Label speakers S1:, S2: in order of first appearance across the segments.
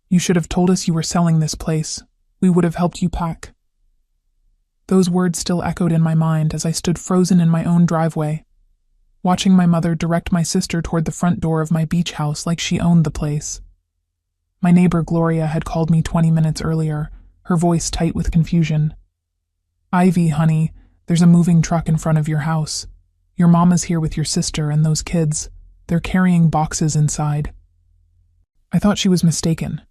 S1: You should have told us you were selling this place. We would have helped you pack." Those words still echoed in my mind as I stood frozen in my own driveway, watching my mother direct my sister toward the front door of my beach house like she owned the place. My neighbor Gloria had called me 20 minutes earlier, her voice tight with confusion. "Ivy, honey, there's a moving truck in front of your house. Your mama's here with your sister and those kids. They're carrying boxes inside." I thought she was mistaken.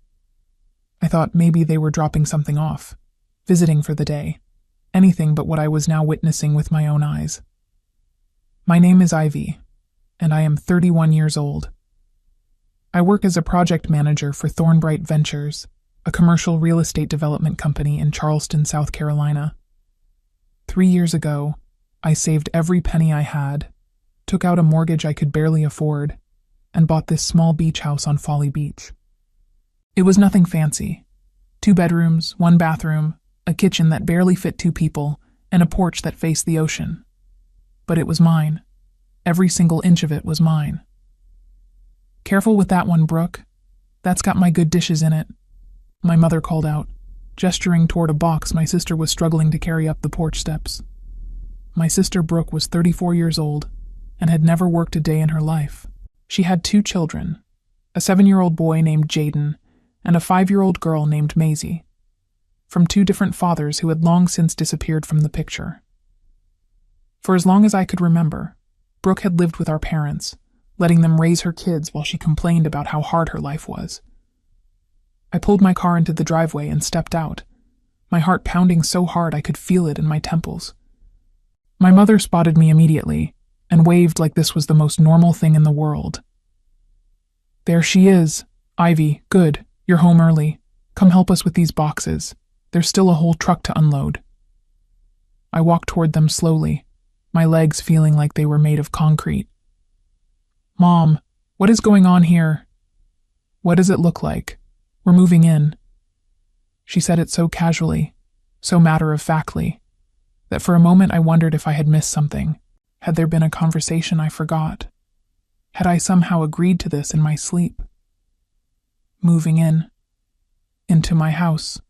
S1: I thought maybe they were dropping something off, visiting for the day. Anything but what I was now witnessing with my own eyes. My name is Ivy, and I am 31 years old. I work as a project manager for Thornbright Ventures, a commercial real estate development company in Charleston, South Carolina. 3 years ago, I saved every penny I had, took out a mortgage I could barely afford, and bought this small beach house on Folly Beach. It was nothing fancy. 2 bedrooms, 1 bathroom, a kitchen that barely fit 2 people, and a porch that faced the ocean. But it was mine. Every single inch of it was mine. "Careful with that one, Brooke. That's got my good dishes in it," my mother called out, gesturing toward a box my sister was struggling to carry up the porch steps. My sister Brooke was 34 years old and had never worked a day in her life. She had 2 children, a 7-year-old boy named Jaden and a 5-year-old girl named Maisie, from 2 different fathers who had long since disappeared from the picture. For as long as I could remember, Brooke had lived with our parents, letting them raise her kids while she complained about how hard her life was. I pulled my car into the driveway and stepped out, my heart pounding so hard I could feel it in my temples. My mother spotted me immediately and waved like this was the most normal thing in the world. "There she is. Ivy, good. You're home early. Come help us with these boxes. There's still a whole truck to unload." I walked toward them slowly, my legs feeling like they were made of concrete. "Mom, what is going on here? What does it look like? We're moving in." She said it so casually, so matter-of-factly, that for a moment I wondered if I had missed something. Had there been a conversation I forgot? Had I somehow agreed to this in my sleep? Moving in. Into my house.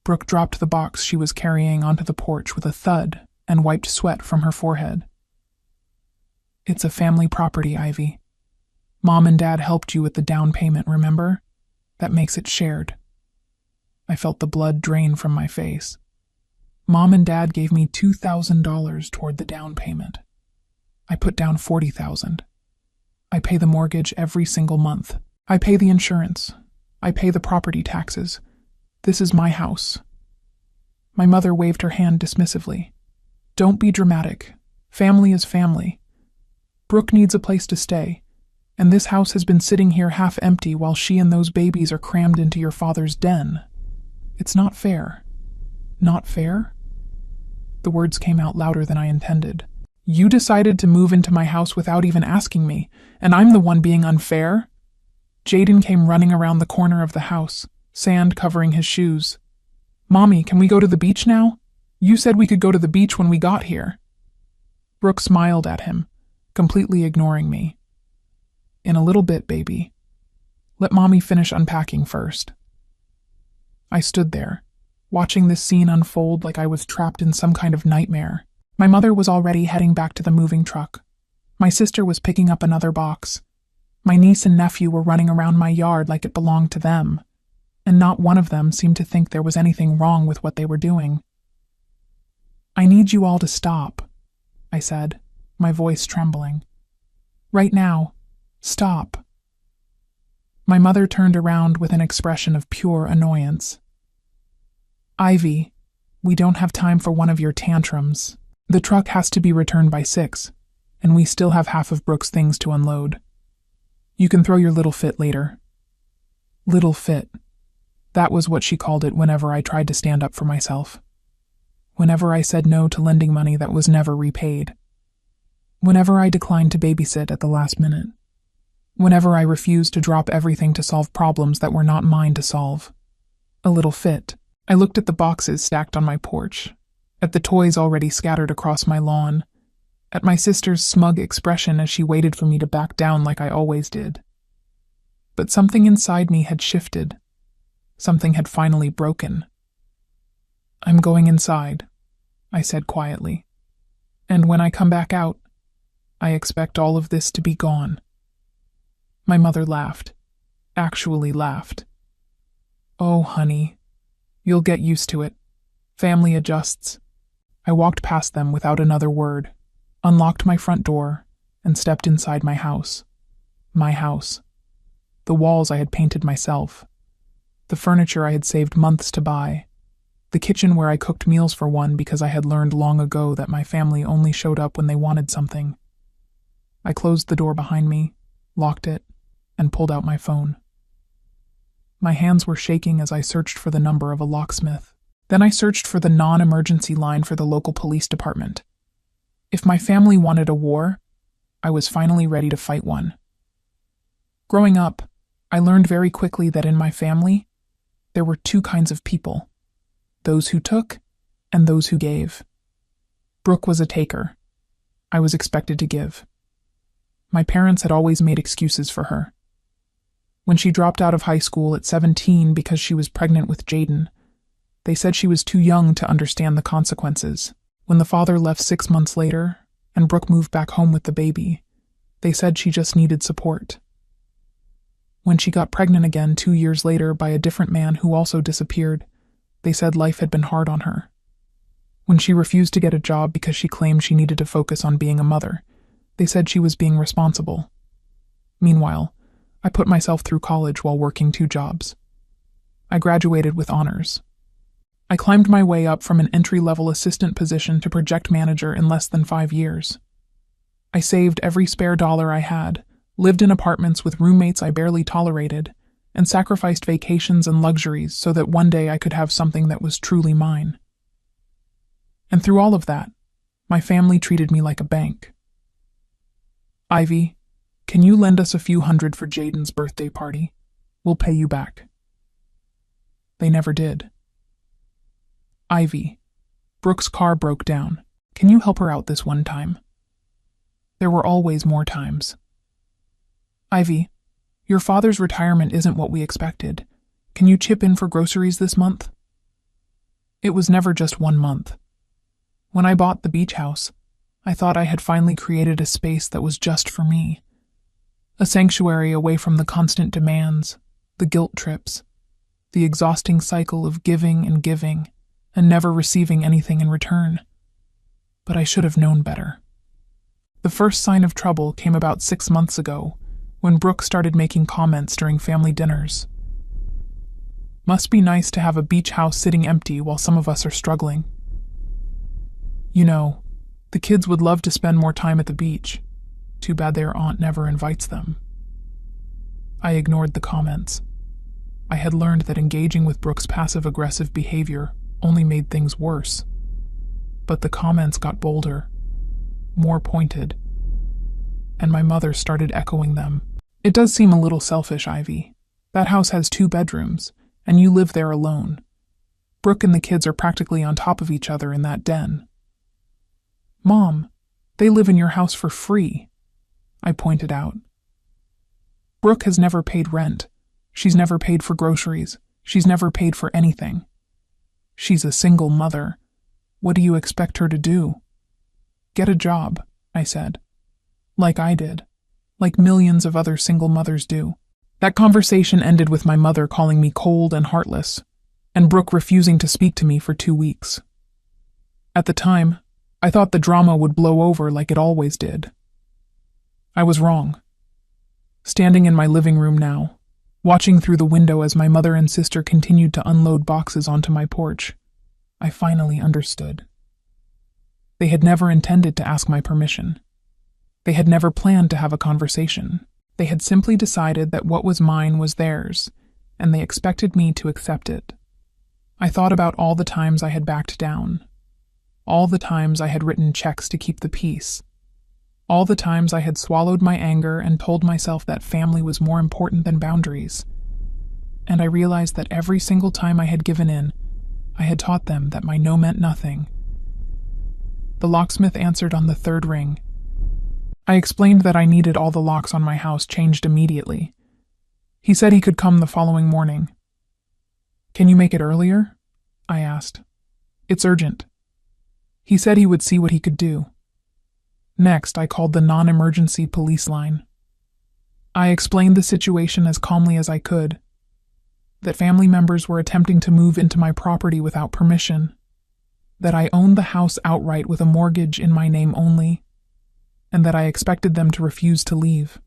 S1: Brooke dropped the box she was carrying onto the porch with a thud and wiped sweat from her forehead. "It's a family property, Ivy. Mom and Dad helped you with the down payment, remember? That makes it shared." I felt the blood drain from my face. Mom and Dad gave me $2,000 toward the down payment. I put down $40,000. I pay the mortgage every single month. I pay the insurance. I pay the property taxes. This is my house. My mother waved her hand dismissively. "Don't be dramatic. Family is family. Brooke needs a place to stay, and this house has been sitting here half empty while she and those babies are crammed into your father's den. It's not fair." "Not fair?" The words came out louder than I intended. "You decided to move into my house without even asking me, and I'm the one being unfair?" Jaden came running around the corner of the house, sand covering his shoes. "Mommy, can we go to the beach now? You said we could go to the beach when we got here." Brooke smiled at him, completely ignoring me. "In a little bit, baby. Let Mommy finish unpacking first." I stood there, watching this scene unfold like I was trapped in some kind of nightmare. My mother was already heading back to the moving truck. My sister was picking up another box. My niece and nephew were running around my yard like it belonged to them, and not one of them seemed to think there was anything wrong with what they were doing. "I need you all to stop," I said, my voice trembling. "Right now. Stop." My mother turned around with an expression of pure annoyance. "Ivy, we don't have time for one of your tantrums. The truck has to be returned by 6, and we still have half of Brooke's things to unload. You can throw your little fit later." Little fit. That was what she called it whenever I tried to stand up for myself. Whenever I said no to lending money that was never repaid. Whenever I declined to babysit at the last minute. Whenever I refused to drop everything to solve problems that were not mine to solve. A little fit. I looked at the boxes stacked on my porch, at the toys already scattered across my lawn, at my sister's smug expression as she waited for me to back down like I always did. But something inside me had shifted. Something had finally broken. "I'm going inside," I said quietly. "And when I come back out, I expect all of this to be gone." My mother laughed. Actually laughed. "Oh, honey, you'll get used to it. Family adjusts." I walked past them without another word, unlocked my front door, and stepped inside my house. My house. The walls I had painted myself. The furniture I had saved months to buy. The kitchen where I cooked meals for one because I had learned long ago that my family only showed up when they wanted something. I closed the door behind me, locked it, and pulled out my phone. My hands were shaking as I searched for the number of a locksmith. Then I searched for the non-emergency line for the local police department. If my family wanted a war, I was finally ready to fight one. Growing up, I learned very quickly that in my family, there were two kinds of people: those who took and those who gave. Brooke was a taker. I was expected to give. My parents had always made excuses for her. When she dropped out of high school at 17 because she was pregnant with Jaden, they said she was too young to understand the consequences. When the father left 6 months later, and Brooke moved back home with the baby, they said she just needed support. When she got pregnant again 2 years later by a different man who also disappeared, they said life had been hard on her. When she refused to get a job because she claimed she needed to focus on being a mother, they said she was being responsible. Meanwhile, I put myself through college while working 2 jobs. I graduated with honors. I climbed my way up from an entry-level assistant position to project manager in less than 5 years. I saved every spare dollar I had, lived in apartments with roommates I barely tolerated, and sacrificed vacations and luxuries so that one day I could have something that was truly mine. And through all of that, my family treated me like a bank. "Ivy, can you lend us a few hundred for Jaden's birthday party? We'll pay you back." They never did. "Ivy, Brooke's car broke down. Can you help her out this one time?" There were always more times. "Ivy, your father's retirement isn't what we expected. Can you chip in for groceries this month?" It was never just 1 month. When I bought the beach house, I thought I had finally created a space that was just for me. A sanctuary away from the constant demands, the guilt trips, the exhausting cycle of giving and never receiving anything in return. But I should have known better. The first sign of trouble came about 6 months ago, when Brooke started making comments during family dinners. "Must be nice to have a beach house sitting empty while some of us are struggling. You know, the kids would love to spend more time at the beach. Too bad their aunt never invites them." I ignored the comments. I had learned that engaging with Brooke's passive-aggressive behavior only made things worse. But the comments got bolder, more pointed, and my mother started echoing them. "It does seem a little selfish, Ivy. That house has 2 bedrooms, and you live there alone. Brooke and the kids are practically on top of each other in that den." "Mom, they live in your house for free," I pointed out. "Brooke has never paid rent. She's never paid for groceries. She's never paid for anything. She's a single mother. What do you expect her to do?" "Get a job," I said. "Like I did. Like millions of other single mothers do." That conversation ended with my mother calling me cold and heartless, and Brooke refusing to speak to me for 2 weeks. At the time, I thought the drama would blow over like it always did. I was wrong. Standing in my living room now, watching through the window as my mother and sister continued to unload boxes onto my porch, I finally understood. They had never intended to ask my permission. They had never planned to have a conversation. They had simply decided that what was mine was theirs, and they expected me to accept it. I thought about all the times I had backed down, all the times I had written checks to keep the peace, all the times I had swallowed my anger and told myself that family was more important than boundaries. And I realized that every single time I had given in, I had taught them that my no meant nothing. The locksmith answered on the 3rd ring. I explained that I needed all the locks on my house changed immediately. He said he could come the following morning. Can you make it earlier? I asked. It's urgent. He said he would see what he could do. Next, I called the non-emergency police line. I explained the situation as calmly as I could, that family members were attempting to move into my property without permission, that I owned the house outright with a mortgage in my name only, and that I expected them to refuse to leave.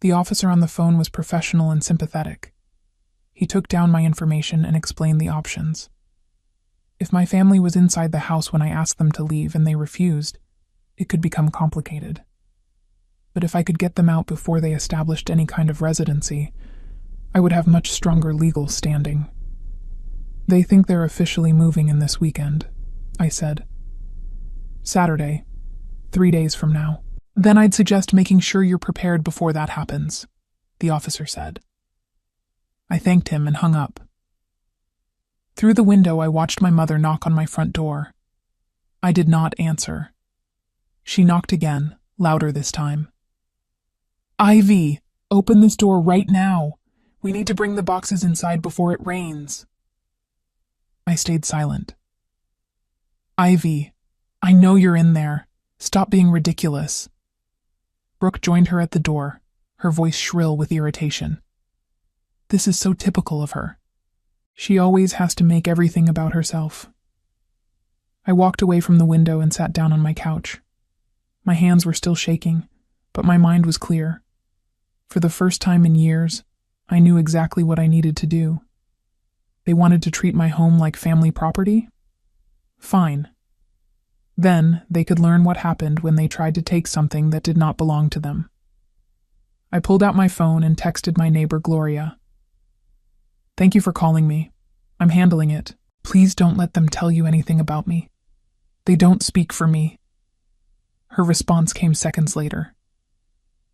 S1: The officer on the phone was professional and sympathetic. He took down my information and explained the options. If my family was inside the house when I asked them to leave and they refused, it could become complicated. But if I could get them out before they established any kind of residency, I would have much stronger legal standing. They think they're officially moving in this weekend, I said. Saturday, 3 days from now. Then I'd suggest making sure you're prepared before that happens, the officer said. I thanked him and hung up. Through the window, I watched my mother knock on my front door. I did not answer. She knocked again, louder this time. Ivy, open this door right now. We need to bring the boxes inside before it rains. I stayed silent. Ivy, I know you're in there. Stop being ridiculous. Brooke joined her at the door, her voice shrill with irritation. This is so typical of her. She always has to make everything about herself. I walked away from the window and sat down on my couch. My hands were still shaking, but my mind was clear. For the first time in years, I knew exactly what I needed to do. They wanted to treat my home like family property? Fine. Then they could learn what happened when they tried to take something that did not belong to them. I pulled out my phone and texted my neighbor Gloria. Thank you for calling me. I'm handling it. Please don't let them tell you anything about me. They don't speak for me. Her response came seconds later.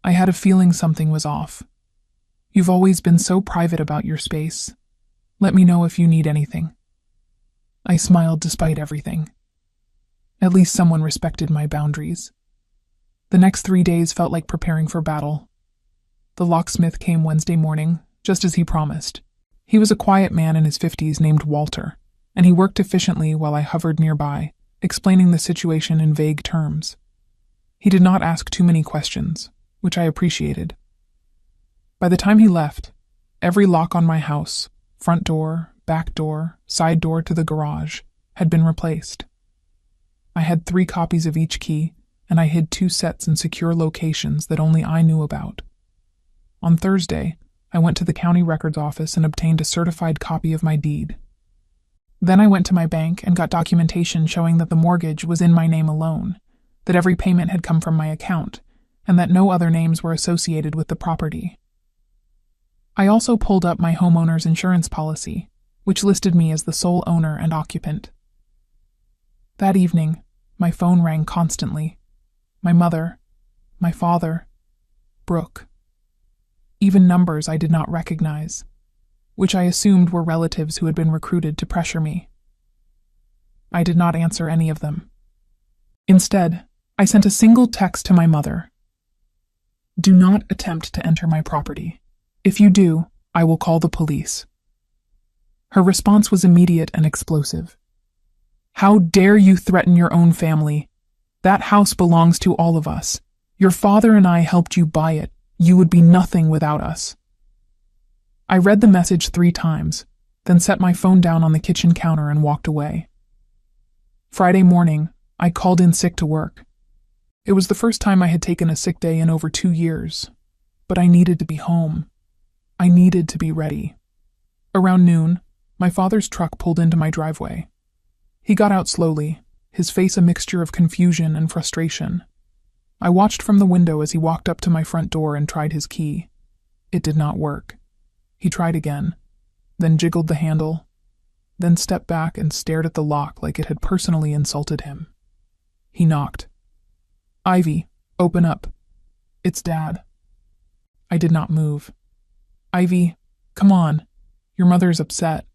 S1: I had a feeling something was off. You've always been so private about your space. Let me know if you need anything. I smiled despite everything. At least someone respected my boundaries. The next 3 days felt like preparing for battle. The locksmith came Wednesday morning, just as he promised. He was a quiet man in his 50s named Walter, and he worked efficiently while I hovered nearby, explaining the situation in vague terms. He did not ask too many questions, which I appreciated. By the time he left, every lock on my house, front door, back door, side door to the garage, had been replaced. I had 3 copies of each key, and I hid 2 sets in secure locations that only I knew about. On Thursday, I went to the county records office and obtained a certified copy of my deed. Then I went to my bank and got documentation showing that the mortgage was in my name alone, that every payment had come from my account, and that no other names were associated with the property. I also pulled up my homeowner's insurance policy, which listed me as the sole owner and occupant. That evening, my phone rang constantly. My mother, my father, Brooke. Even numbers I did not recognize, which I assumed were relatives who had been recruited to pressure me. I did not answer any of them. Instead, I sent a single text to my mother. Do not attempt to enter my property. If you do, I will call the police. Her response was immediate and explosive. How dare you threaten your own family? That house belongs to all of us. Your father and I helped you buy it. You would be nothing without us. I read the message 3 times, then set my phone down on the kitchen counter and walked away. Friday morning, I called in sick to work. It was the first time I had taken a sick day in over 2 years, but I needed to be home. I needed to be ready. Around noon, my father's truck pulled into my driveway. He got out slowly, his face a mixture of confusion and frustration. I watched from the window as he walked up to my front door and tried his key. It did not work. He tried again, then jiggled the handle, then stepped back and stared at the lock like it had personally insulted him. He knocked. Ivy, open up. It's Dad. I did not move. Ivy, come on. Your mother's upset.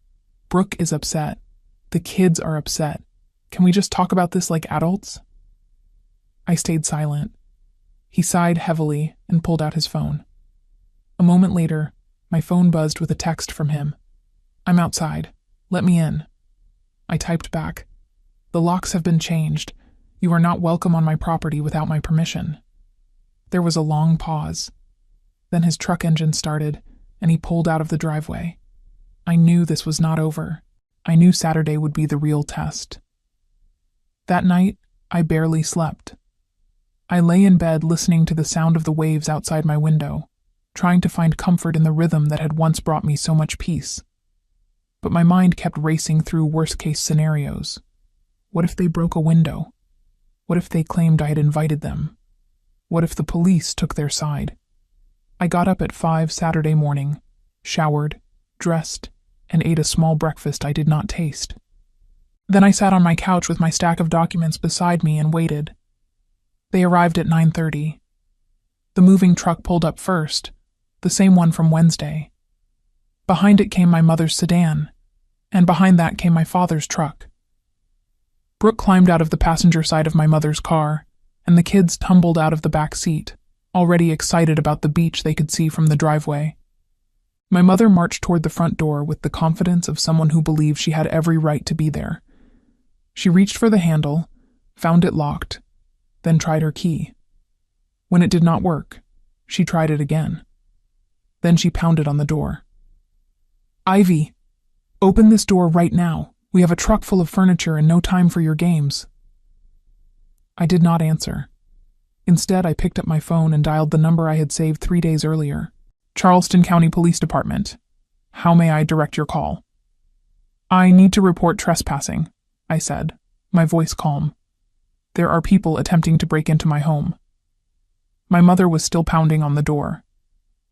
S1: Brooke is upset. The kids are upset. Can we just talk about this like adults? I stayed silent. He sighed heavily and pulled out his phone. A moment later, My phone buzzed with a text from him. "I'm outside. Let me in." I typed back, "The locks have been changed. You are not welcome on my property without my permission." There was a long pause. Then his truck engine started, and he pulled out of the driveway. I knew this was not over. I knew Saturday would be the real test. That night, I barely slept. I lay in bed listening to the sound of the waves outside my window, trying to find comfort in the rhythm that had once brought me so much peace. But my mind kept racing through worst-case scenarios. What if they broke a window? What if they claimed I had invited them? What if the police took their side? I got up at 5 Saturday morning, showered, dressed, and ate a small breakfast I did not taste. Then I sat on my couch with my stack of documents beside me and waited. They arrived at 9:30. The moving truck pulled up first, the same one from Wednesday. Behind it came my mother's sedan, and behind that came my father's truck. Brooke climbed out of the passenger side of my mother's car, and the kids tumbled out of the back seat, already excited about the beach they could see from the driveway. My mother marched toward the front door with the confidence of someone who believed she had every right to be there. She reached for the handle, found it locked, then tried her key. When it did not work, she tried it again. Then she pounded on the door. "Ivy, open this door right now. We have a truck full of furniture and no time for your games." I did not answer. Instead, I picked up my phone and dialed the number I had saved 3 days earlier. "Charleston County Police Department. How may I direct your call?" "I need to report trespassing," I said, my voice calm. "There are people attempting to break into my home." My mother was still pounding on the door.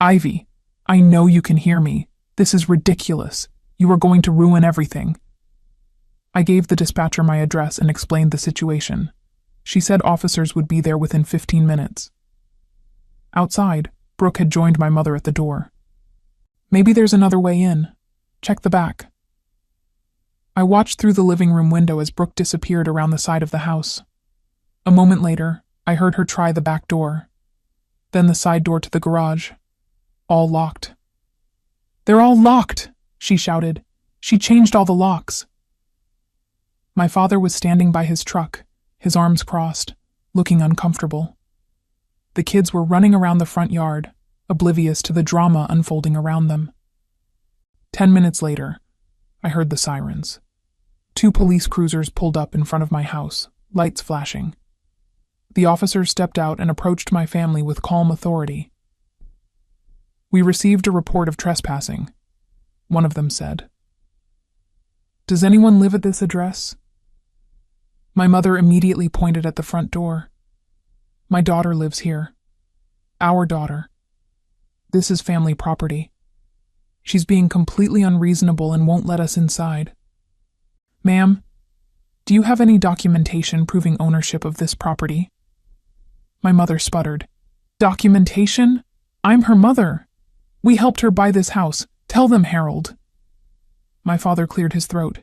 S1: "Ivy, I know you can hear me. This is ridiculous. You are going to ruin everything." I gave the dispatcher my address and explained the situation. She said officers would be there within 15 minutes. Outside, Brooke had joined my mother at the door. "Maybe there's another way in. Check the back." I watched through the living room window as Brooke disappeared around the side of the house. A moment later, I heard her try the back door, then the side door to the garage. All locked. "They're all locked!" she shouted. "She changed all the locks." My father was standing by his truck, his arms crossed, looking uncomfortable. The kids were running around the front yard, oblivious to the drama unfolding around them. 10 minutes later, I heard the sirens. 2 police cruisers pulled up in front of my house, lights flashing. The officers stepped out and approached my family with calm authority. "We received a report of trespassing," one of them said. "Does anyone live at this address?" My mother immediately pointed at the front door. "My daughter lives here. Our daughter. This is family property. She's being completely unreasonable and won't let us inside." "Ma'am, do you have any documentation proving ownership of this property?" My mother sputtered. "Documentation? I'm her mother. We helped her buy this house. Tell them, Harold." My father cleared his throat.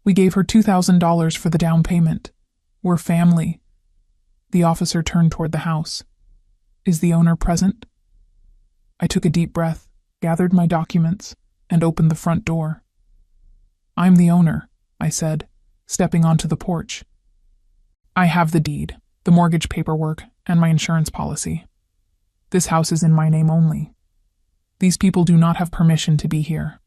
S1: "We gave her $2,000 for the down payment. We're family." The officer turned toward the house. "Is the owner present?" I took a deep breath, gathered my documents, and opened the front door. "I'm the owner," I said, stepping onto the porch. "I have the deed, the mortgage paperwork, and my insurance policy. This house is in my name only. These people do not have permission to be here."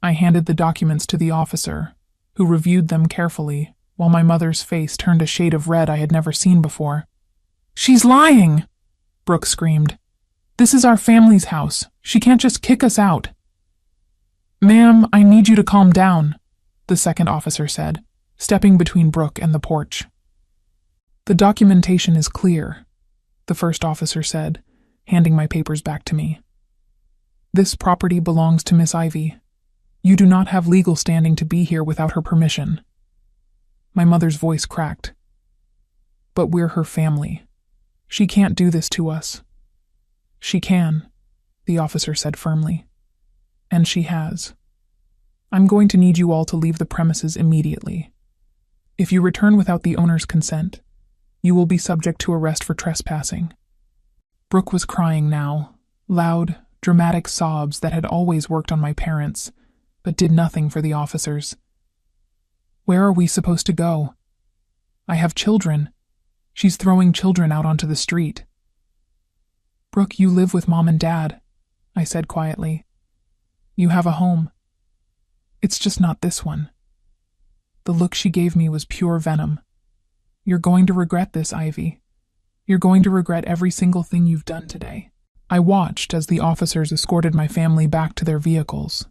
S1: I handed the documents to the officer, who reviewed them carefully, while my mother's face turned a shade of red I had never seen before. "She's lying!" Brooke screamed. "This is our family's house. She can't just kick us out." "Ma'am, I need you to calm down," the second officer said, stepping between Brooke and the porch. "The documentation is clear," the first officer said, handing my papers back to me. "This property belongs to Miss Ivy. You do not have legal standing to be here without her permission." My mother's voice cracked. "But we're her family. She can't do this to us." "She can," the officer said firmly. "And she has. I'm going to need you all to leave the premises immediately. If you return without the owner's consent, you will be subject to arrest for trespassing." Brooke was crying now, loud, dramatic sobs that had always worked on my parents, but did nothing for the officers. Where are we supposed to go? I have children. She's throwing children out onto the street. Brooke, you live with Mom and Dad, I said quietly. You have a home. It's just not this one. The look she gave me was pure venom. You're going to regret this, Ivy. You're going to regret every single thing you've done today. I watched as the officers escorted my family back to their vehicles.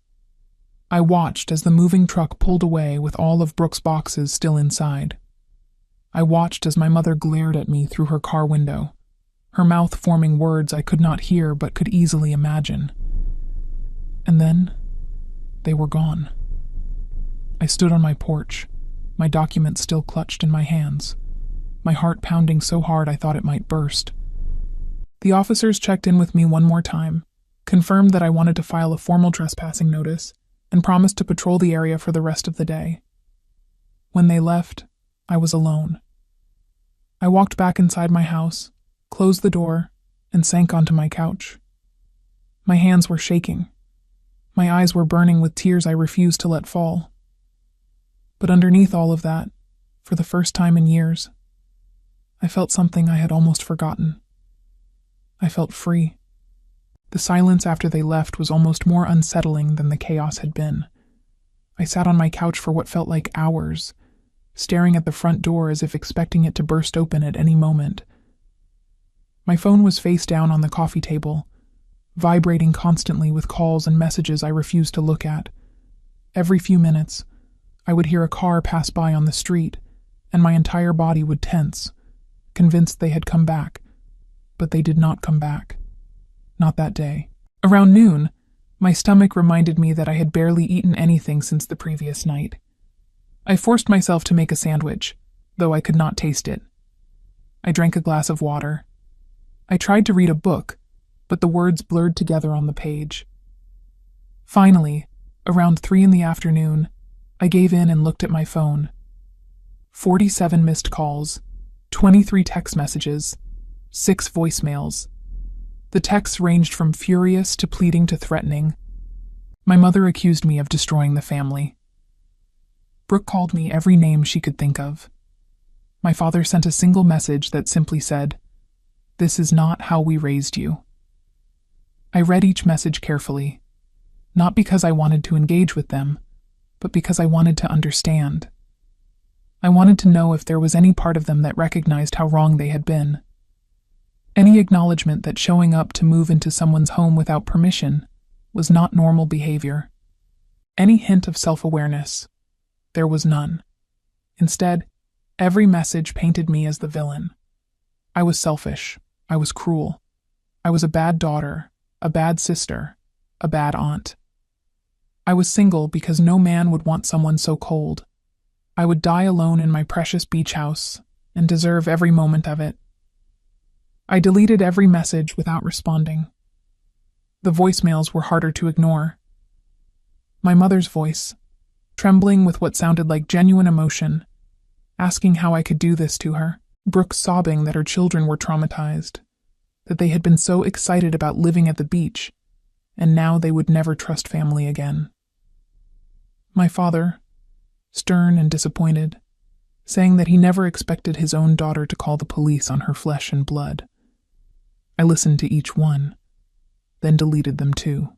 S1: I watched as the moving truck pulled away with all of Brooke's boxes still inside. I watched as my mother glared at me through her car window, her mouth forming words I could not hear but could easily imagine. And then, they were gone. I stood on my porch, my documents still clutched in my hands, my heart pounding so hard I thought it might burst. The officers checked in with me one more time, confirmed that I wanted to file a formal trespassing notice, and promised to patrol the area for the rest of the day. When they left, I was alone. I walked back inside my house, closed the door, and sank onto my couch. My hands were shaking. My eyes were burning with tears I refused to let fall. But underneath all of that, for the first time in years, I felt something I had almost forgotten. I felt free. The silence after they left was almost more unsettling than the chaos had been. I sat on my couch for what felt like hours, staring at the front door as if expecting it to burst open at any moment. My phone was face down on the coffee table, vibrating constantly with calls and messages I refused to look at. Every few minutes, I would hear a car pass by on the street, and my entire body would tense, convinced they had come back. But they did not come back. Not that day. Around noon, my stomach reminded me that I had barely eaten anything since the previous night. I forced myself to make a sandwich, though I could not taste it. I drank a glass of water. I tried to read a book, but the words blurred together on the page. Finally, around 3 p.m, I gave in and looked at my phone. 47 missed calls, 23 text messages, 6 voicemails. The texts ranged from furious to pleading to threatening. My mother accused me of destroying the family. Brooke called me every name she could think of. My father sent a single message that simply said, "This is not how we raised you." I read each message carefully, not because I wanted to engage with them, but because I wanted to understand. I wanted to know if there was any part of them that recognized how wrong they had been. Any acknowledgement that showing up to move into someone's home without permission was not normal behavior. Any hint of self-awareness. There was none. Instead, every message painted me as the villain. I was selfish. I was cruel. I was a bad daughter, a bad sister, a bad aunt. I was single because no man would want someone so cold. I would die alone in my precious beach house and deserve every moment of it. I deleted every message without responding. The voicemails were harder to ignore. My mother's voice, trembling with what sounded like genuine emotion, asking how I could do this to her. Brooke sobbing that her children were traumatized, that they had been so excited about living at the beach, and now they would never trust family again. My father, stern and disappointed, saying that he never expected his own daughter to call the police on her flesh and blood. I listened to each one, then deleted them too.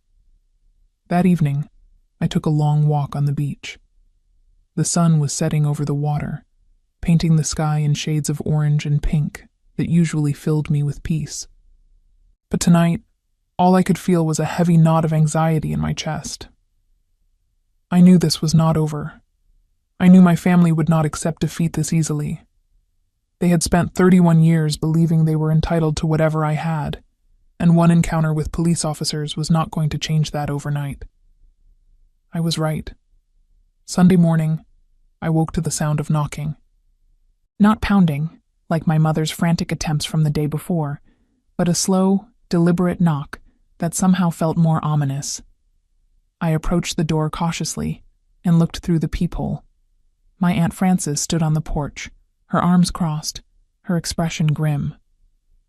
S1: That evening, I took a long walk on the beach. The sun was setting over the water, painting the sky in shades of orange and pink that usually filled me with peace. But tonight, all I could feel was a heavy knot of anxiety in my chest. I knew this was not over. I knew my family would not accept defeat this easily. They had spent 31 years believing they were entitled to whatever I had, and one encounter with police officers was not going to change that overnight. I was right. Sunday morning, I woke to the sound of knocking. Not pounding, like my mother's frantic attempts from the day before, but a slow, deliberate knock that somehow felt more ominous. I approached the door cautiously and looked through the peephole. My Aunt Frances stood on the porch, her arms crossed, her expression grim.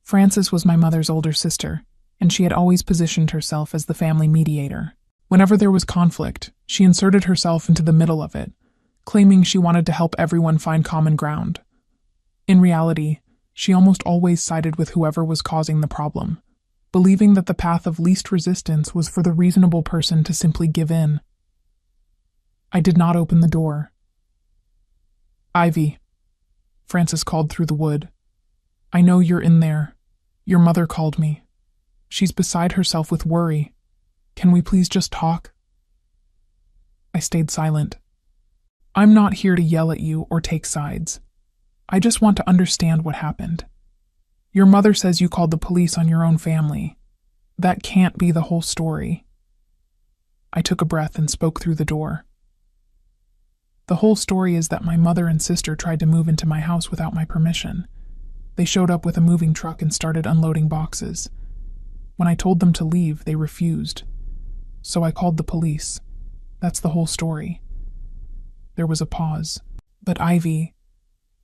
S1: Frances was my mother's older sister, and she had always positioned herself as the family mediator. Whenever there was conflict, she inserted herself into the middle of it, claiming she wanted to help everyone find common ground. In reality, she almost always sided with whoever was causing the problem, believing that the path of least resistance was for the reasonable person to simply give in. I did not open the door. "Ivy," Frances called through the wood. "I know you're in there. Your mother called me. She's beside herself with worry. Can we please just talk?" I stayed silent. "I'm not here to yell at you or take sides. I just want to understand what happened. Your mother says you called the police on your own family. That can't be the whole story." I took a breath and spoke through the door. "The whole story is that my mother and sister tried to move into my house without my permission. They showed up with a moving truck and started unloading boxes. When I told them to leave, they refused. So I called the police. That's the whole story." There was a pause. "But Ivy,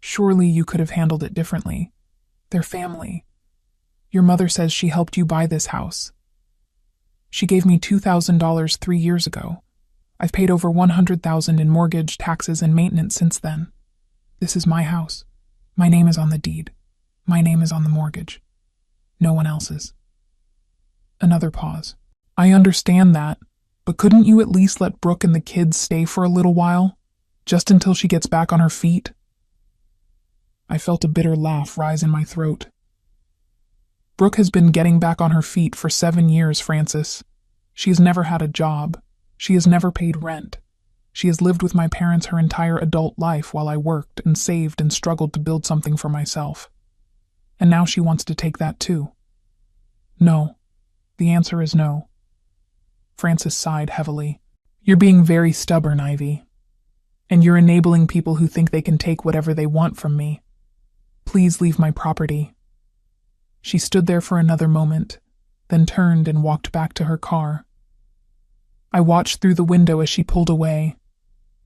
S1: surely you could have handled it differently. They're family. Your mother says she helped you buy this house. She gave me $2,000 3 years ago. I've paid over $100,000 in mortgage, taxes, and maintenance since then. This is my house. My name is on the deed. My name is on the mortgage. No one else's." Another pause. "I understand that, but couldn't you at least let Brooke and the kids stay for a little while? Just until she gets back on her feet?" I felt a bitter laugh rise in my throat. "Brooke has been getting back on her feet for 7 years, Frances. She has never had a job. She has never paid rent. She has lived with my parents her entire adult life while I worked and saved and struggled to build something for myself. And now she wants to take that too. No. The answer is no." Frances sighed heavily. "You're being very stubborn, Ivy. And you're enabling people who think they can take whatever they want from me. Please leave my property." She stood there for another moment, then turned and walked back to her car. I watched through the window as she pulled away,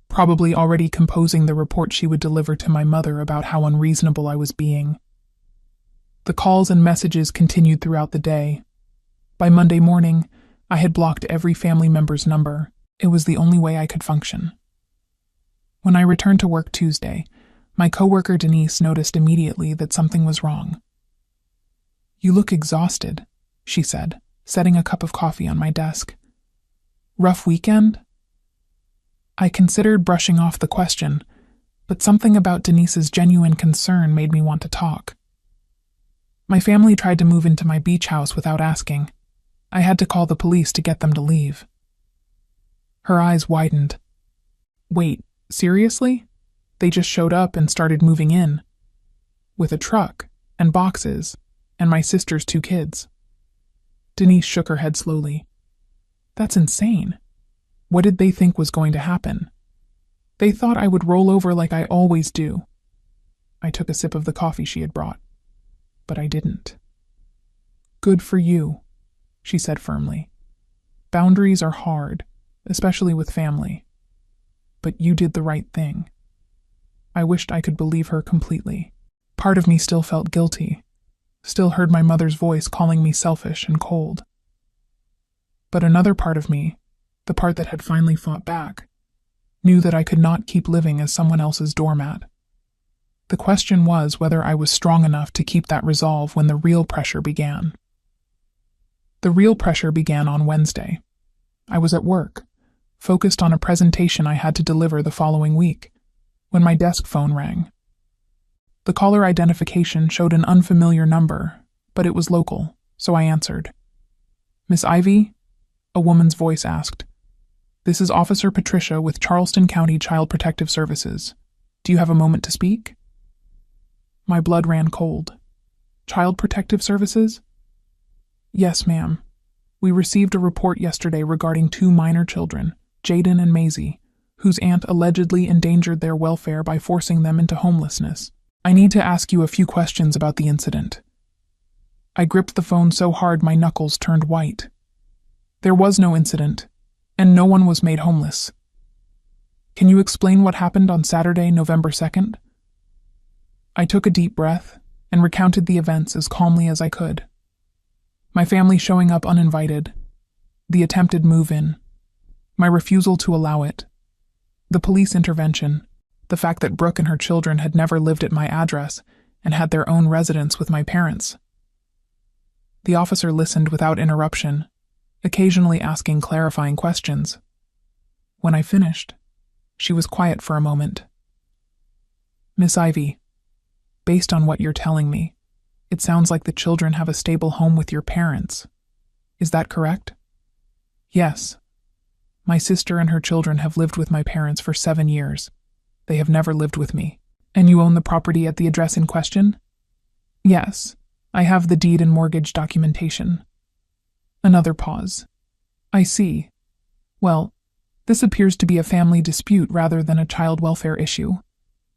S1: probably already composing the report she would deliver to my mother about how unreasonable I was being. The calls and messages continued throughout the day. By Monday morning, I had blocked every family member's number. It was the only way I could function. When I returned to work Tuesday, my coworker Denise noticed immediately that something was wrong. "You look exhausted," she said, setting a cup of coffee on my desk. "Rough weekend?" I considered brushing off the question, but something about Denise's genuine concern made me want to talk. "My family tried to move into my beach house without asking. I had to call the police to get them to leave." Her eyes widened. "Wait, seriously? They just showed up and started moving in? With a truck, and boxes, and my sister's 2 kids?" Denise shook her head slowly. "That's insane. What did they think was going to happen? They thought I would roll over like I always do." I took a sip of the coffee she had brought, but I didn't. "Good for you," she said firmly. "Boundaries are hard, especially with family. But you did the right thing." I wished I could believe her completely. Part of me still felt guilty, still heard my mother's voice calling me selfish and cold. But another part of me, the part that had finally fought back, knew that I could not keep living as someone else's doormat. The question was whether I was strong enough to keep that resolve when the real pressure began. The real pressure began on Wednesday. I was at work, focused on a presentation I had to deliver the following week, when my desk phone rang. The caller identification showed an unfamiliar number, but it was local, so I answered. "Miss Ivy?" a woman's voice asked. "This is Officer Patricia with Charleston County Child Protective Services. Do you have a moment to speak?" My blood ran cold. "Child Protective Services?" "Yes, ma'am. We received a report yesterday regarding 2 minor children, Jaden and Maisie, whose aunt allegedly endangered their welfare by forcing them into homelessness. I need to ask you a few questions about the incident." I gripped the phone so hard my knuckles turned white. There was no incident, and no one was made homeless. "Can you explain what happened on Saturday, November 2nd? I took a deep breath and recounted the events as calmly as I could. My family showing up uninvited. The attempted move-in. My refusal to allow it. The police intervention. The fact that Brooke and her children had never lived at my address and had their own residence with my parents. The officer listened without interruption, occasionally asking clarifying questions. When I finished, she was quiet for a moment. Miss Ivy, based on what you're telling me, it sounds like the children have a stable home with your parents. Is that correct? Yes. My sister and her children have lived with my parents for 7 years. They have never lived with me. And you own the property at the address in question? Yes. I have the deed and mortgage documentation. Another pause. I see. Well, this appears to be a family dispute rather than a child welfare issue.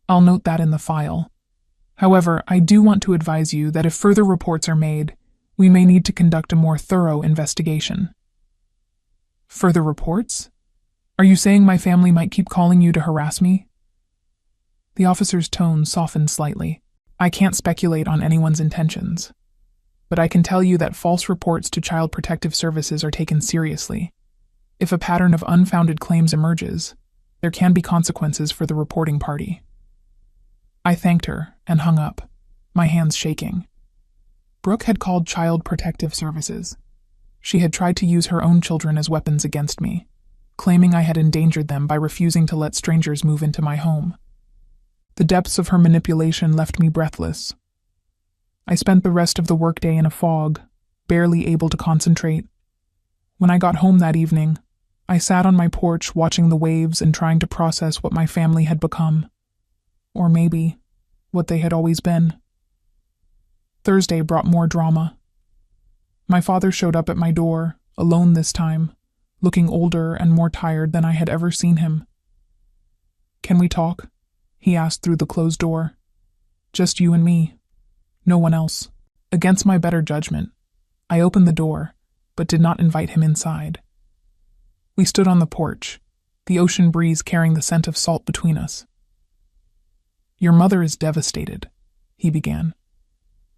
S1: I'll note that in the file. However, I do want to advise you that if further reports are made, we may need to conduct a more thorough investigation. Further reports? Are you saying my family might keep calling you to harass me? The officer's tone softened slightly. I can't speculate on anyone's intentions, but I can tell you that false reports to Child Protective Services are taken seriously. If a pattern of unfounded claims emerges, there can be consequences for the reporting party. I thanked her and hung up, my hands shaking. Brooke had called Child Protective Services. She had tried to use her own children as weapons against me, claiming I had endangered them by refusing to let strangers move into my home. The depths of her manipulation left me breathless. I spent the rest of the workday in a fog, barely able to concentrate. When I got home that evening, I sat on my porch watching the waves and trying to process what my family had become. Or maybe, what they had always been. Thursday brought more drama. My father showed up at my door, alone this time, looking older and more tired than I had ever seen him. "Can we talk?" he asked through the closed door. "Just you and me. No one else." Against my better judgment, I opened the door, but did not invite him inside. We stood on the porch, the ocean breeze carrying the scent of salt between us. "Your mother is devastated," he began.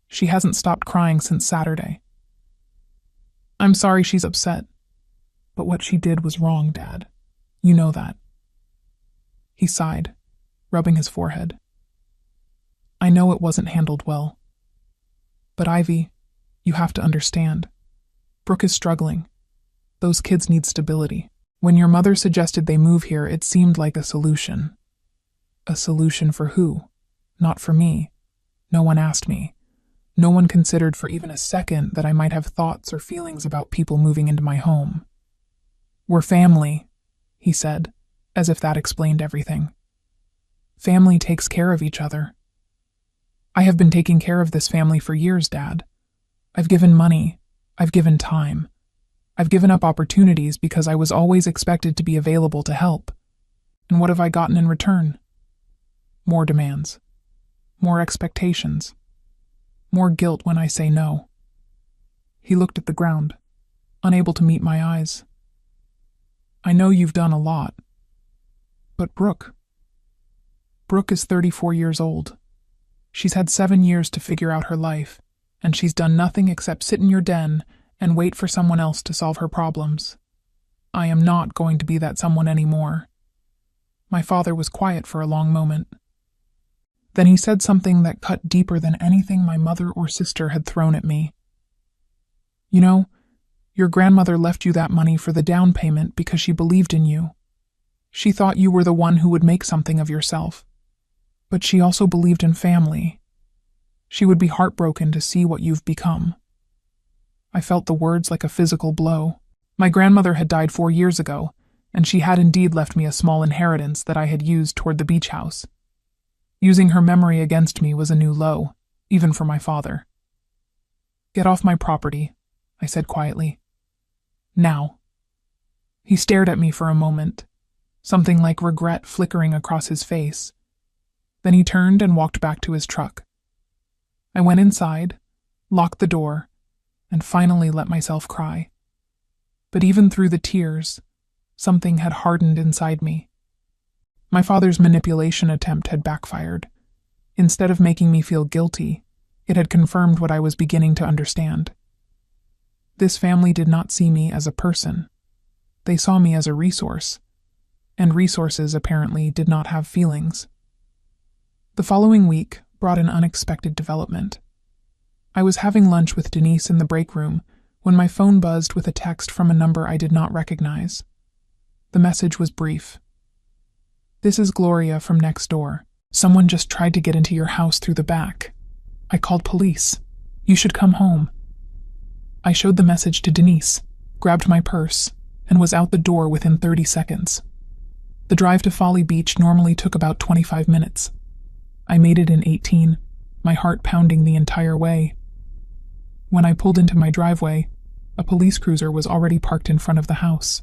S1: "She hasn't stopped crying since Saturday." "I'm sorry she's upset. But what she did was wrong, Dad. You know that." He sighed, rubbing his forehead. "I know it wasn't handled well. But Ivy, you have to understand. Brooke is struggling. Those kids need stability. When your mother suggested they move here, it seemed like a solution. A solution for who? Not for me. No one asked me. No one considered for even a second that I might have thoughts or feelings about people moving into my home. We're family," he said, as if that explained everything. "Family takes care of each other. I have been taking care of this family for years, Dad. I've given money. I've given time. I've given up opportunities because I was always expected to be available to help. And what have I gotten in return? More demands. More expectations. More guilt when I say no." He looked at the ground, unable to meet my eyes. "I know you've done a lot. But Brooke is 34 years old. She's had 7 years to figure out her life, and she's done nothing except sit in your den and wait for someone else to solve her problems. I am not going to be that someone anymore." My father was quiet for a long moment. Then he said something that cut deeper than anything my mother or sister had thrown at me. "You know, your grandmother left you that money for the down payment because she believed in you. She thought you were the one who would make something of yourself. But she also believed in family. She would be heartbroken to see what you've become." I felt the words like a physical blow. My grandmother had died 4 years ago, and she had indeed left me a small inheritance that I had used toward the beach house. Using her memory against me was a new low, even for my father. "Get off my property," I said quietly. "Now." He stared at me for a moment, something like regret flickering across his face. Then he turned and walked back to his truck. I went inside, locked the door, and finally let myself cry. But even through the tears, something had hardened inside me. My father's manipulation attempt had backfired. Instead of making me feel guilty, it had confirmed what I was beginning to understand. This family did not see me as a person. They saw me as a resource, and resources apparently did not have feelings. The following week brought an unexpected development. I was having lunch with Denise in the break room when my phone buzzed with a text from a number I did not recognize. The message was brief. "This is Gloria from next door. Someone just tried to get into your house through the back. I called police. You should come home." I showed the message to Denise, grabbed my purse, and was out the door within 30 seconds. The drive to Folly Beach normally took about 25 minutes. I made it in 18, my heart pounding the entire way. When I pulled into my driveway, a police cruiser was already parked in front of the house.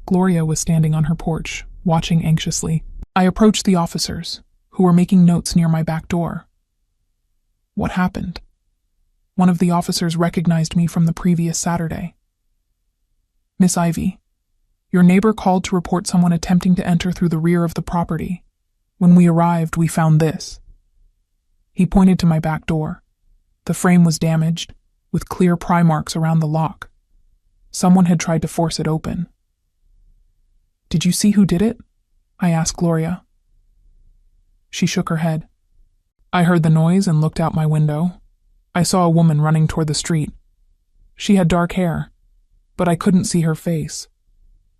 S1: Gloria was standing on her porch, watching anxiously. I approached the officers, who were making notes near my back door. What happened? One of the officers recognized me from the previous Saturday. "Miss Ivy, your neighbor called to report someone attempting to enter through the rear of the property. When we arrived, we found this." He pointed to my back door. The frame was damaged, with clear pry marks around the lock. Someone had tried to force it open. "Did you see who did it?" I asked Gloria. She shook her head. "I heard the noise and looked out my window. I saw a woman running toward the street. She had dark hair, but I couldn't see her face.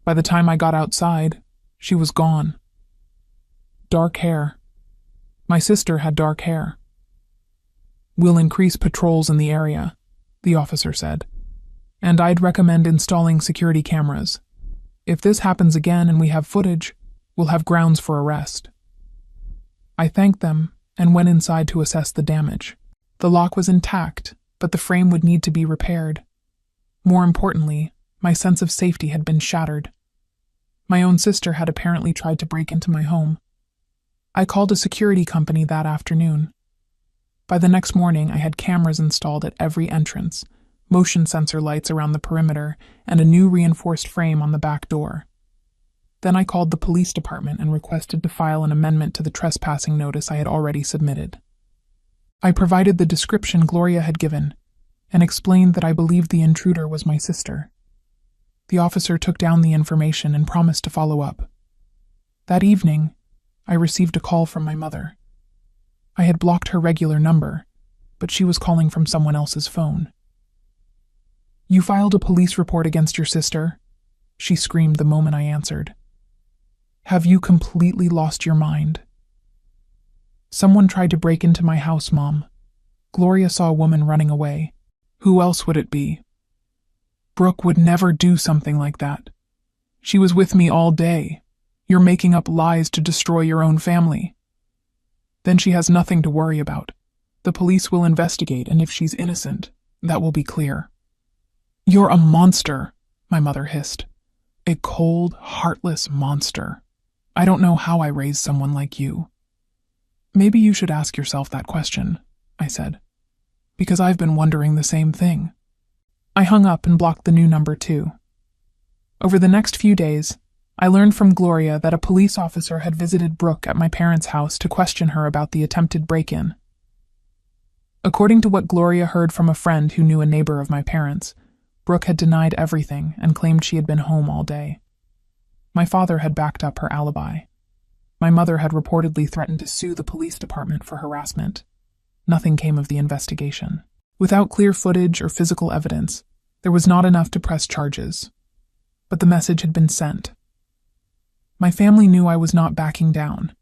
S1: By the time I got outside, she was gone." Dark hair. My sister had dark hair. "We'll increase patrols in the area," the officer said. "And I'd recommend installing security cameras. If this happens again and we have footage, we'll have grounds for arrest." I thanked them and went inside to assess the damage. The lock was intact, but the frame would need to be repaired. More importantly, my sense of safety had been shattered. My own sister had apparently tried to break into my home. I called a security company that afternoon. By the next morning, I had cameras installed at every entrance, motion sensor lights around the perimeter, and a new reinforced frame on the back door. Then I called the police department and requested to file an amendment to the trespassing notice I had already submitted. I provided the description Gloria had given and explained that I believed the intruder was my sister. The officer took down the information and promised to follow up. That evening, I received a call from my mother. I had blocked her regular number, but she was calling from someone else's phone. "You filed a police report against your sister?" she screamed the moment I answered. "Have you completely lost your mind?" "Someone tried to break into my house, Mom. Gloria saw a woman running away. Who else would it be? Brooke would never do something like that. She was with me all day. You're making up lies to destroy your own family. Then she has nothing to worry about. The police will investigate, and if she's innocent, that will be clear." "You're a monster," my mother hissed. "A cold, heartless monster. I don't know how I raised someone like you." "Maybe you should ask yourself that question," I said, "because I've been wondering the same thing." I hung up and blocked the new number too. Over the next few days, I learned from Gloria that a police officer had visited Brooke at my parents' house to question her about the attempted break-in. According to what Gloria heard from a friend who knew a neighbor of my parents, Brooke had denied everything and claimed she had been home all day. My father had backed up her alibi. My mother had reportedly threatened to sue the police department for harassment. Nothing came of the investigation. Without clear footage or physical evidence, there was not enough to press charges. But the message had been sent. My family knew I was not backing down,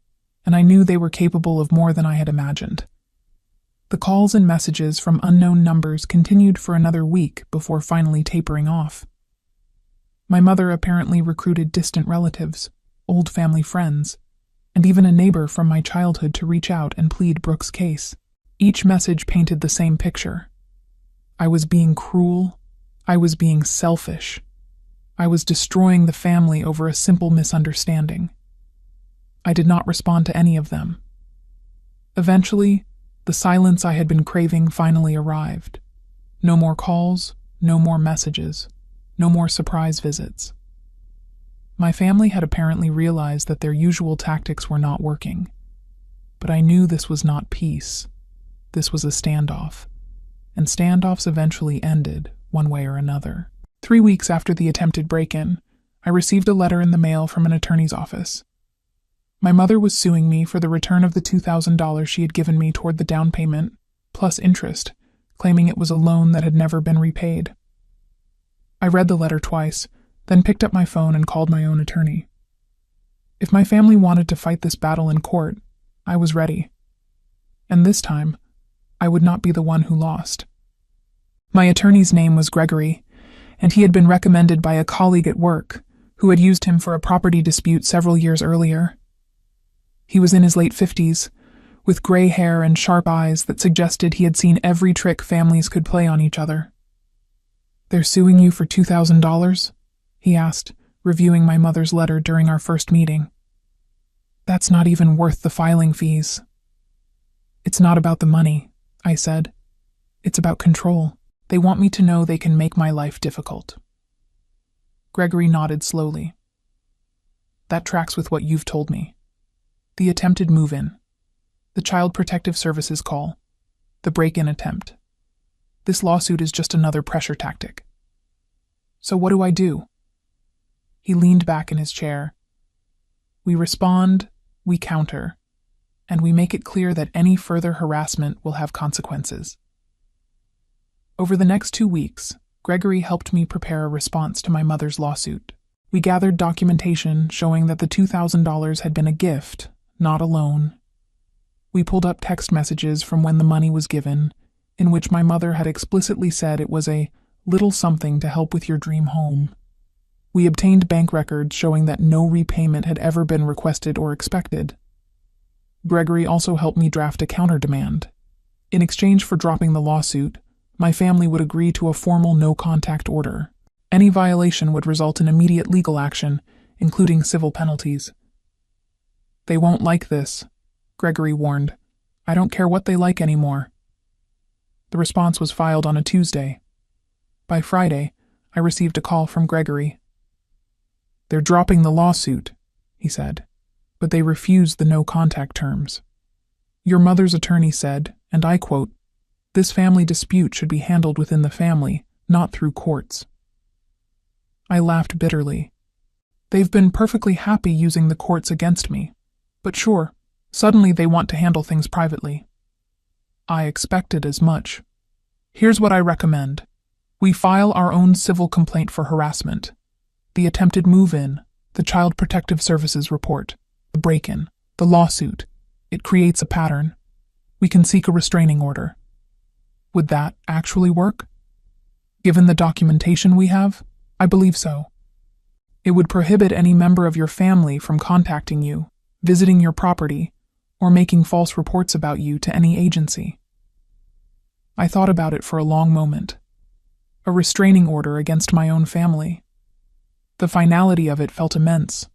S1: and I knew they were capable of more than I had imagined. The calls and messages from unknown numbers continued for another week before finally tapering off. My mother apparently recruited distant relatives, old family friends, and even a neighbor from my childhood to reach out and plead Brooke's case. Each message painted the same picture. I was being cruel. I was being selfish. I was destroying the family over a simple misunderstanding. I did not respond to any of them. Eventually, the silence I had been craving finally arrived. No more calls, no more messages, no more surprise visits. My family had apparently realized that their usual tactics were not working. But I knew this was not peace. This was a standoff. And standoffs eventually ended one way or another. 3 weeks after the attempted break-in, I received a letter in the mail from an attorney's office. My mother was suing me for the return of the $2,000 she had given me toward the down payment, plus interest, claiming it was a loan that had never been repaid. I read the letter twice, then picked up my phone and called my own attorney. If my family wanted to fight this battle in court, I was ready. And this time, I would not be the one who lost. My attorney's name was Gregory, and he had been recommended by a colleague at work who had used him for a property dispute several years earlier. He was in his late 50s, with gray hair and sharp eyes that suggested he had seen every trick families could play on each other. "They're suing you for $2,000? He asked, reviewing my mother's letter during our first meeting. "That's not even worth the filing fees." "It's not about the money," I said. "It's about control. They want me to know they can make my life difficult." Gregory nodded slowly. "That tracks with what you've told me. The attempted move-in, the Child Protective Services call, the break-in attempt. This lawsuit is just another pressure tactic. So what do I do?" He leaned back in his chair. "We respond, we counter, and we make it clear that any further harassment will have consequences." Over the next 2 weeks, Gregory helped me prepare a response to my mother's lawsuit. We gathered documentation showing that the $2,000 had been a gift, not a loan. We pulled up text messages from when the money was given, in which my mother had explicitly said it was a little something to help with your dream home. We obtained bank records showing that no repayment had ever been requested or expected. Gregory also helped me draft a counter-demand. In exchange for dropping the lawsuit, my family would agree to a formal no-contact order. Any violation would result in immediate legal action, including civil penalties. "They won't like this," Gregory warned. "I don't care what they like anymore." The response was filed on a Tuesday. By Friday, I received a call from Gregory. "They're dropping the lawsuit," he said, "but they refused the no-contact terms. Your mother's attorney said, and I quote, 'This family dispute should be handled within the family, not through courts.'" I laughed bitterly. They've been perfectly happy using the courts against me. But sure, suddenly they want to handle things privately. I expected as much. Here's what I recommend. We file our own civil complaint for harassment. The attempted move-in, the Child Protective Services report, the break-in, the lawsuit. It creates a pattern. We can seek a restraining order. Would that actually work? Given the documentation we have, I believe so. It would prohibit any member of your family from contacting you, visiting your property, or making false reports about you to any agency. I thought about it for a long moment. A restraining order against my own family. The finality of it felt immense.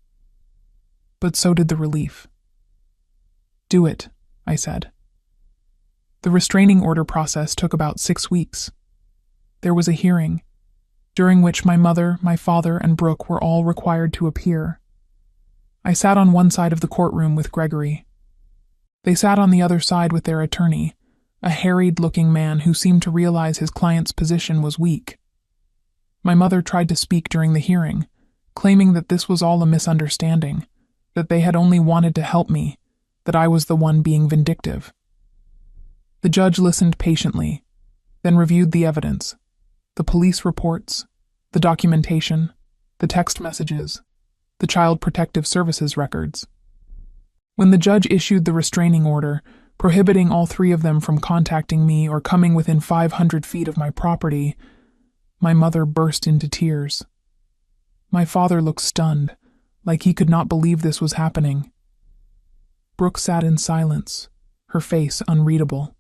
S1: But so did the relief. "Do it," I said. The restraining order process took about 6 weeks. There was a hearing, during which my mother, my father, and Brooke were all required to appear. I sat on one side of the courtroom with Gregory. They sat on the other side with their attorney, a harried-looking man who seemed to realize his client's position was weak. My mother tried to speak during the hearing, claiming that this was all a misunderstanding, that they had only wanted to help me, that I was the one being vindictive. The judge listened patiently, then reviewed the evidence, the police reports, the documentation, the text messages, the Child Protective Services records. When the judge issued the restraining order, prohibiting all 3 of them from contacting me or coming within 500 feet of my property, my mother burst into tears. My father looked stunned, like he could not believe this was happening. Brooke sat in silence, her face unreadable.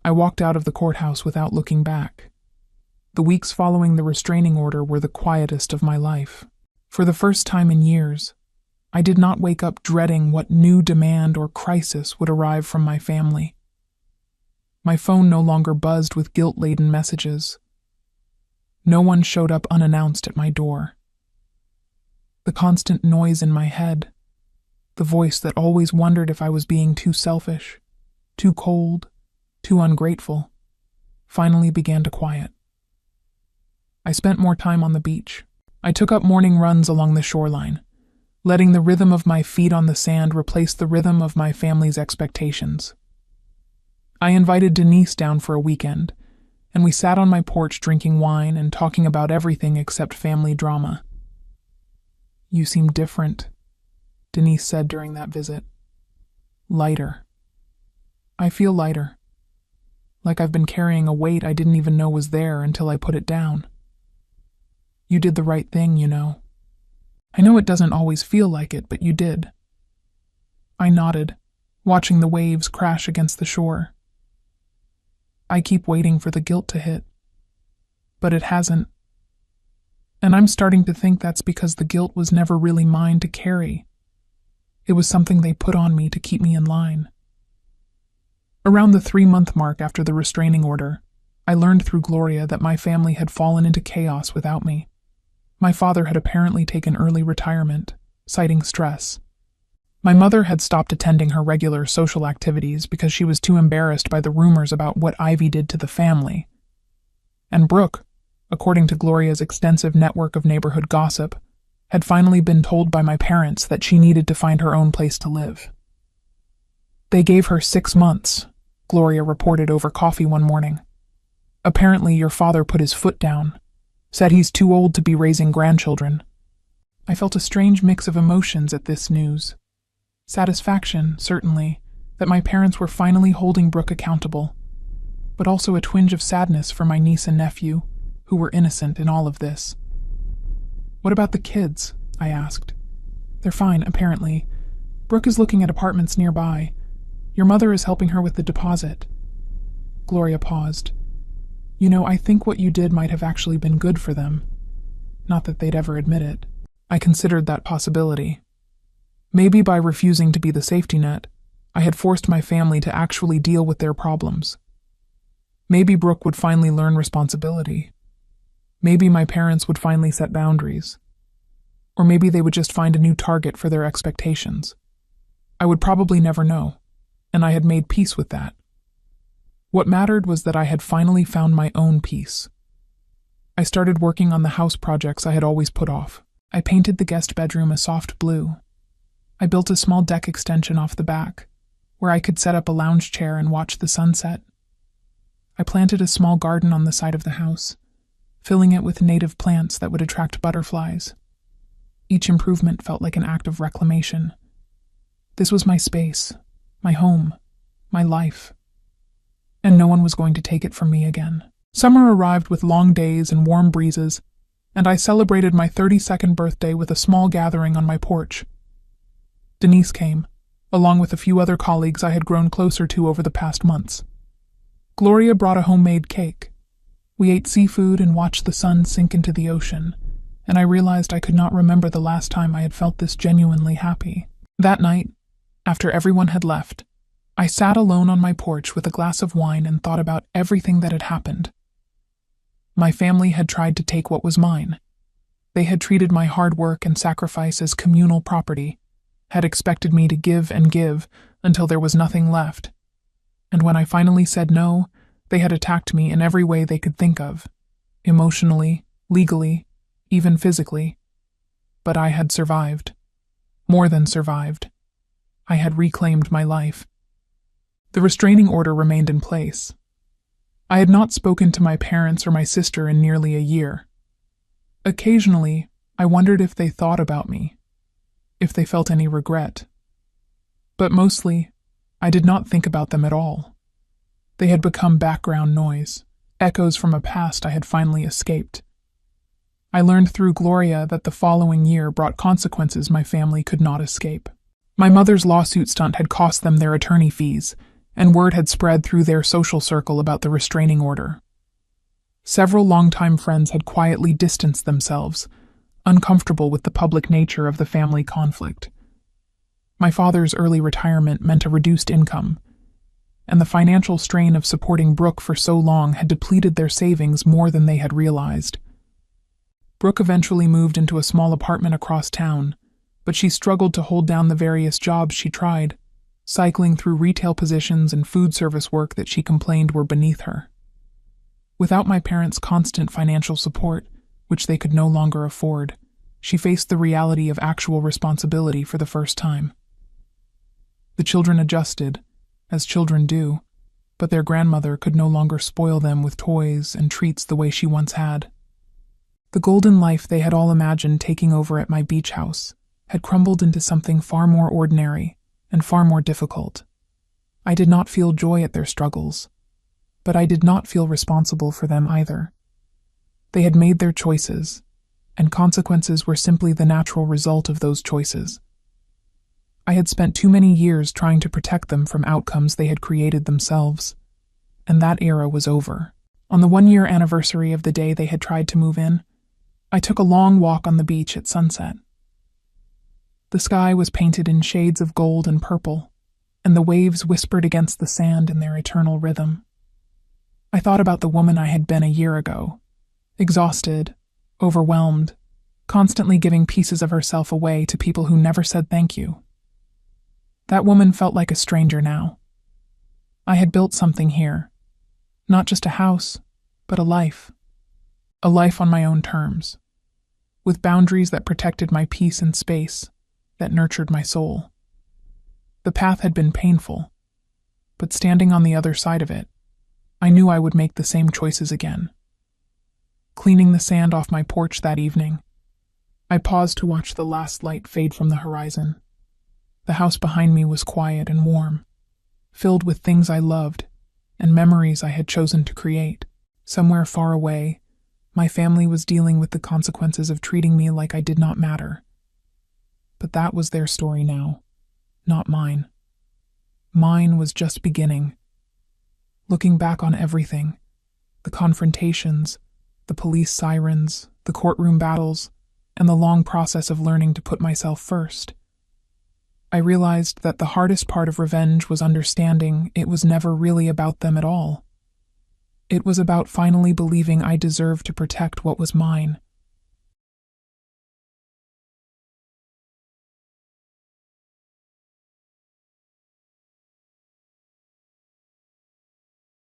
S1: I walked out of the courthouse without looking back. The weeks following the restraining order were the quietest of my life. For the first time in years, I did not wake up dreading what new demand or crisis would arrive from my family. My phone no longer buzzed with guilt-laden messages. No one showed up unannounced at my door. The constant noise in my head, the voice that always wondered if I was being too selfish, too cold, too ungrateful, finally began to quiet. I spent more time on the beach. I took up morning runs along the shoreline, letting the rhythm of my feet on the sand replace the rhythm of my family's expectations. I invited Denise down for a weekend, and we sat on my porch drinking wine and talking about everything except family drama. "You seem different," Denise said during that visit. "Lighter." "I feel lighter. Like I've been carrying a weight I didn't even know was there until I put it down." "You did the right thing, you know." "I know it doesn't always feel like it, but you did." I nodded, watching the waves crash against the shore. "I keep waiting for the guilt to hit, but it hasn't. And I'm starting to think that's because the guilt was never really mine to carry. It was something they put on me to keep me in line." Around the 3-month mark after the restraining order, I learned through Gloria that my family had fallen into chaos without me. My father had apparently taken early retirement, citing stress. My mother had stopped attending her regular social activities because she was too embarrassed by the rumors about what Ivy did to the family. And Brooke, according to Gloria's extensive network of neighborhood gossip, had finally been told by my parents that she needed to find her own place to live. "They gave her 6 months," Gloria reported over coffee one morning. "Apparently your father put his foot down, said he's too old to be raising grandchildren." I felt a strange mix of emotions at this news. Satisfaction, certainly, that my parents were finally holding Brooke accountable, but also a twinge of sadness for my niece and nephew, who were innocent in all of this. "What about the kids?" I asked. "They're fine, apparently. Brooke is looking at apartments nearby. Your mother is helping her with the deposit." Gloria paused. "You know, I think what you did might have actually been good for them. Not that they'd ever admit it." I considered that possibility. Maybe by refusing to be the safety net, I had forced my family to actually deal with their problems. Maybe Brooke would finally learn responsibility. Maybe my parents would finally set boundaries. Or maybe they would just find a new target for their expectations. I would probably never know, and I had made peace with that. What mattered was that I had finally found my own peace. I started working on the house projects I had always put off. I painted the guest bedroom a soft blue. I built a small deck extension off the back, where I could set up a lounge chair and watch the sunset. I planted a small garden on the side of the house, filling it with native plants that would attract butterflies. Each improvement felt like an act of reclamation. This was my space, my home, my life. And no one was going to take it from me again. Summer arrived with long days and warm breezes, and I celebrated my 32nd birthday with a small gathering on my porch. Denise came, along with a few other colleagues I had grown closer to over the past months. Gloria brought a homemade cake. We ate seafood and watched the sun sink into the ocean, and I realized I could not remember the last time I had felt this genuinely happy. That night, after everyone had left, I sat alone on my porch with a glass of wine and thought about everything that had happened. My family had tried to take what was mine. They had treated my hard work and sacrifice as communal property, had expected me to give and give until there was nothing left. And when I finally said no, they had attacked me in every way they could think of, emotionally, legally, even physically. But I had survived. More than survived. I had reclaimed my life. The restraining order remained in place. I had not spoken to my parents or my sister in nearly a year. Occasionally, I wondered if they thought about me, if they felt any regret. But mostly, I did not think about them at all. They had become background noise, echoes from a past I had finally escaped. I learned through Gloria that the following year brought consequences my family could not escape. My mother's lawsuit stunt had cost them their attorney fees, and word had spread through their social circle about the restraining order. Several longtime friends had quietly distanced themselves, uncomfortable with the public nature of the family conflict. My father's early retirement meant a reduced income, and the financial strain of supporting Brooke for so long had depleted their savings more than they had realized. Brooke eventually moved into a small apartment across town, but she struggled to hold down the various jobs she tried, cycling through retail positions and food service work that she complained were beneath her. Without my parents' constant financial support, which they could no longer afford, she faced the reality of actual responsibility for the first time. The children adjusted, as children do, but their grandmother could no longer spoil them with toys and treats the way she once had. The golden life they had all imagined taking over at my beach house had crumbled into something far more ordinary and far more difficult. I did not feel joy at their struggles, but I did not feel responsible for them either. They had made their choices, and consequences were simply the natural result of those choices. I had spent too many years trying to protect them from outcomes they had created themselves, and that era was over. On the 1-year anniversary of the day they had tried to move in, I took a long walk on the beach at sunset. The sky was painted in shades of gold and purple, and the waves whispered against the sand in their eternal rhythm. I thought about the woman I had been a year ago, exhausted, overwhelmed, constantly giving pieces of herself away to people who never said thank you. That woman felt like a stranger now. I had built something here. Not just a house, but a life. A life on my own terms, with boundaries that protected my peace and space, that nurtured my soul. The path had been painful, but standing on the other side of it, I knew I would make the same choices again. Cleaning the sand off my porch that evening, I paused to watch the last light fade from the horizon. The house behind me was quiet and warm, filled with things I loved and memories I had chosen to create. Somewhere far away, my family was dealing with the consequences of treating me like I did not matter. But that was their story now, not mine. Mine was just beginning. Looking back on everything, the confrontations, the police sirens, the courtroom battles, and the long process of learning to put myself first, I realized that the hardest part of revenge was understanding it was never really about them at all. It was about finally believing I deserved to protect what was mine,